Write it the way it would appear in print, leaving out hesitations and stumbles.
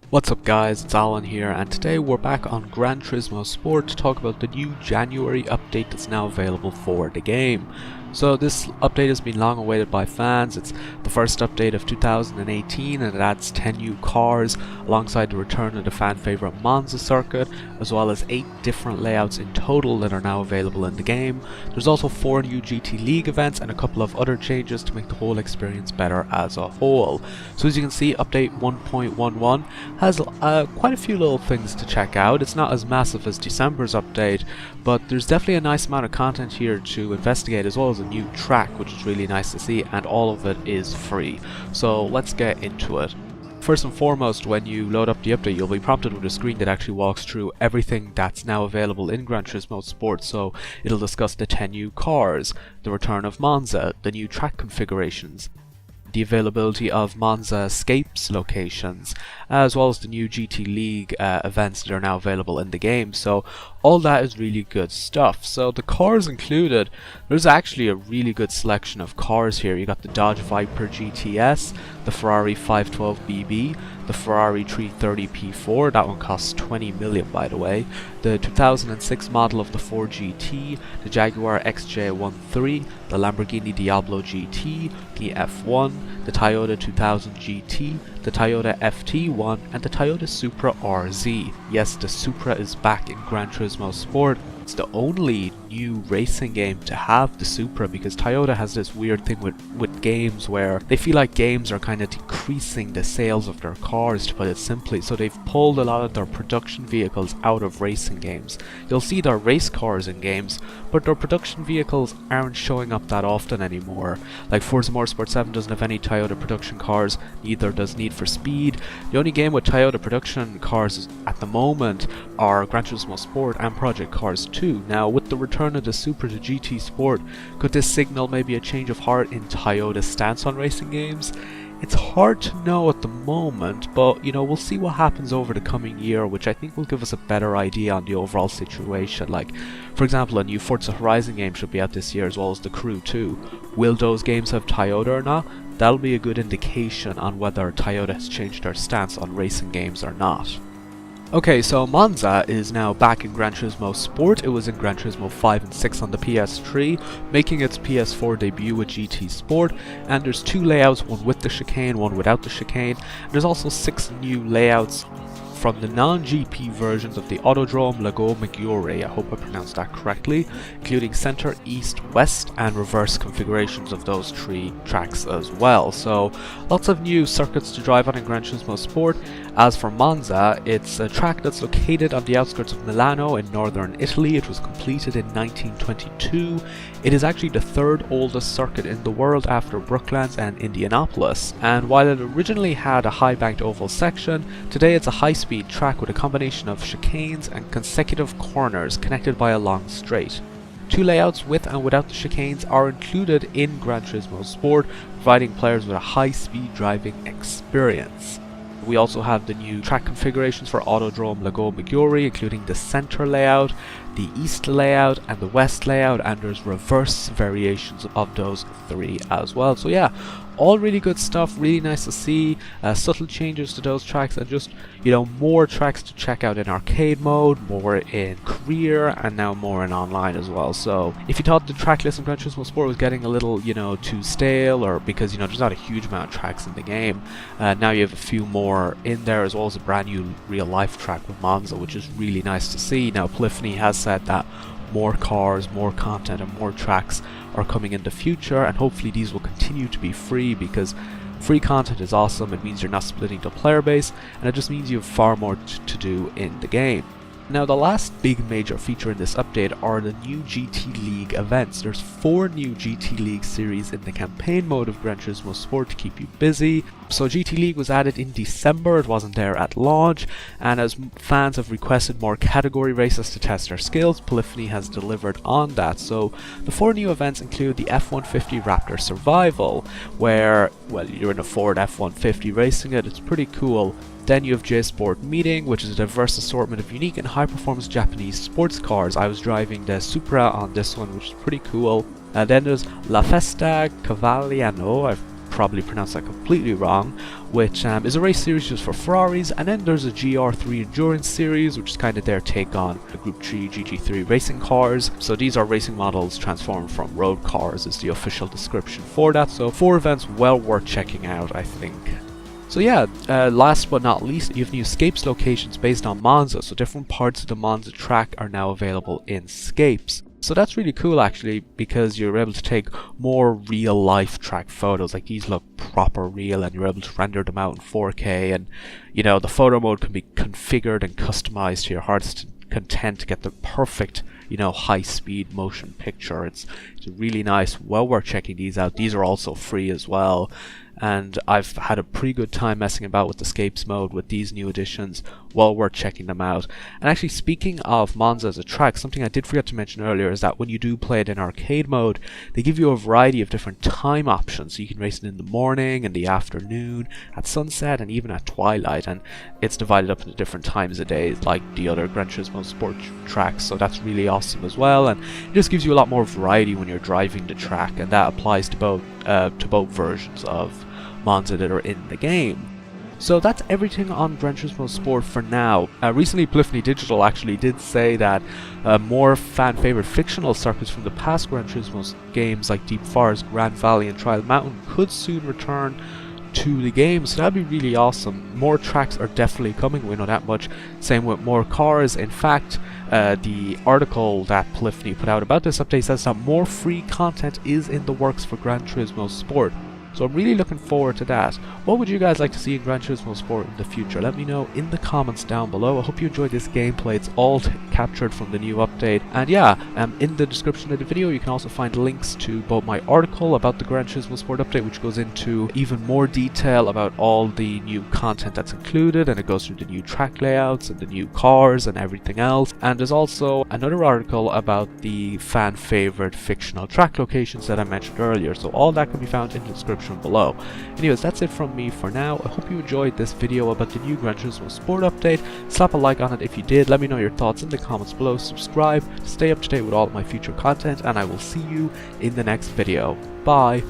What's up guys, it's Alan here, and today we're back on Gran Turismo Sport to talk about the new January update that's now available for the game. So this update has been long awaited by fans. It's the first update of 2018 and it adds 10 new cars alongside the return of the fan favourite Monza circuit, as well as 8 different layouts in total that are now available in the game. There's also 4 new GT League events and a couple of other changes to make the whole experience better as a whole. So as you can see, update 1.11 has quite a few little things to check out. It's not as massive as December's update, but there's definitely a nice amount of content here to investigate, as well as a new track, which is really nice to see, and all of it is free. So let's get into it. First and foremost, when you load up the update, you'll be prompted with a screen that actually walks through everything that's now available in Gran Turismo Sport. So it'll discuss the 10 new cars, the return of Monza, the new track configurations, the availability of Monza Scapes locations, as well as the new GT League events that are now available in the game. So all that is really good stuff. So the cars included, there's actually a really good selection of cars here. You got the Dodge Viper GTS, the Ferrari 512BB, the Ferrari 330 P4, that one costs 20 million by the way, the 2006 model of the Ford GT, the Jaguar XJ13, the Lamborghini Diablo GT, the F1, the Toyota 2000 GT, the Toyota FT1, and the Toyota Supra RZ. Yes, the Supra is back in Gran Turismo Sport. It's the only new racing game to have the Supra, because Toyota has this weird thing with games where they feel like games are kind of decreasing the sales of their cars, to put it simply. So they've pulled a lot of their production vehicles out of racing games. You'll see their race cars in games, but their production vehicles aren't showing up that often anymore. Like Forza Motorsport 7 doesn't have any Toyota production cars, neither does Need for Speed. The only game with Toyota production cars at the moment are Gran Turismo Sport and Project Cars 2. Now, with the return of the Supra to GT Sport, could this signal maybe a change of heart in Toyota's stance on racing games? It's hard to know at the moment, but you know, we'll see what happens over the coming year, which I think will give us a better idea on the overall situation. Like, for example, a new Forza Horizon game should be out this year, as well as The Crew 2. Will those games have Toyota or not? That'll be a good indication on whether Toyota has changed their stance on racing games or not. Okay, so Monza is now back in Gran Turismo Sport. It was in Gran Turismo 5 and 6 on the PS3, making its PS4 debut with GT Sport, and there's 2 layouts, one with the chicane, one without the chicane. There's also 6 new layouts from the non-GP versions of the Autodrome Lago Maggiore, I hope I pronounced that correctly, including center, east, west and reverse configurations of those 3 tracks as well. So lots of new circuits to drive on in Gran Turismo Sport. As for Monza, it's a track that's located on the outskirts of Milano in northern Italy. It was completed in 1922. It is actually the 3rd oldest circuit in the world after Brooklands and Indianapolis. And while it originally had a high banked oval section, today it's a high-speed track with a combination of chicanes and consecutive corners connected by a long straight. 2 layouts with and without the chicanes are included in Gran Turismo Sport, providing players with a high-speed driving experience. We also have the new track configurations for Autodrome Lago Maggiore, including the center layout, the east layout and the west layout, and there's reverse variations of those 3 as well. So yeah, all really good stuff, really nice to see, subtle changes to those tracks, and just, you know, more tracks to check out in arcade mode, more in career, and now more in online as well. So if you thought the track list in Gran Turismo Sport was getting a little, you know, too stale, or because, you know, there's not a huge amount of tracks in the game, now you have a few more in there, as well as a brand new real life track with Monza, which is really nice to see. Now Polyphony has said that more cars, more content and more tracks are coming in the future, and hopefully these will continue to be free, because free content is awesome. It means you're not splitting the player base, and it just means you have far more to do in the game. Now, the last big major feature in this update are the new GT League events. There's 4 new GT League series in the campaign mode of Gran Turismo Sport to keep you busy. So GT League was added in December, it wasn't there at launch, and as fans have requested more category races to test their skills, Polyphony has delivered on that. So the 4 new events include the F-150 Raptor Survival, where, well, you're in a Ford F-150 racing it. It's pretty cool. Then you have J-Sport Meeting, which is a diverse assortment of unique and high-performance Japanese sports cars. I was driving the Supra on this one, which is pretty cool. Then there's La Festa Cavaliano, I've probably pronounced that completely wrong, which is a race series just for Ferraris. And then there's a GR3 Endurance series, which is kind of their take on the Group 3 GT3 racing cars. So these are racing models transformed from road cars is the official description for that. So 4 events well worth checking out, I think. So yeah, last but not least, you have new Scapes locations based on Monza, so different parts of the Monza track are now available in Scapes. So that's really cool actually, because you're able to take more real life track photos. Like, these look proper real and you're able to render them out in 4K, and you know, the photo mode can be configured and customized to your heart's content to get the perfect, you know, high speed motion picture. It's really nice, well worth checking these out. These are also free as well, and I've had a pretty good time messing about with the Scapes mode with these new additions. Well worth checking them out. And actually, speaking of Monza as a track, something I did forget to mention earlier is that when you do play it in arcade mode, they give you a variety of different time options. So you can race it in the morning, in the afternoon, at sunset, and even at twilight, and it's divided up into different times of day like the other Gran Turismo Sport tracks. So that's really awesome as well, and it just gives you a lot more variety when you're driving the track, and that applies to both versions of Monza that are in the game. So that's everything on Gran Turismo Sport for now. Recently, Polyphony Digital actually did say that more fan-favorite fictional circuits from the past Gran Turismo games like Deep Forest, Grand Valley and Trial Mountain could soon return to the game, so that'd be really awesome. More tracks are definitely coming, we know that much. Same with more cars. In fact, the article that Polyphony put out about this update says that more free content is in the works for Gran Turismo Sport. So I'm really looking forward to that. What would you guys like to see in Gran Turismo Sport in the future? Let me know in the comments down below. I hope you enjoyed this gameplay. It's all captured from the new update. And yeah, in the description of the video you can also find links to both my article about the Gran Turismo Sport update, which goes into even more detail about all the new content that's included, and it goes through the new track layouts and the new cars and everything else. And there's also another article about the fan favorite fictional track locations that I mentioned earlier. So all that can be found in the description below. Anyways, that's it from me for now. I hope you enjoyed this video about the new Gran Turismo Sport update. Slap a like on it if you did. Let me know your thoughts in the comments below. Subscribe to stay up to date with all of my future content, and I will see you in the next video. Bye!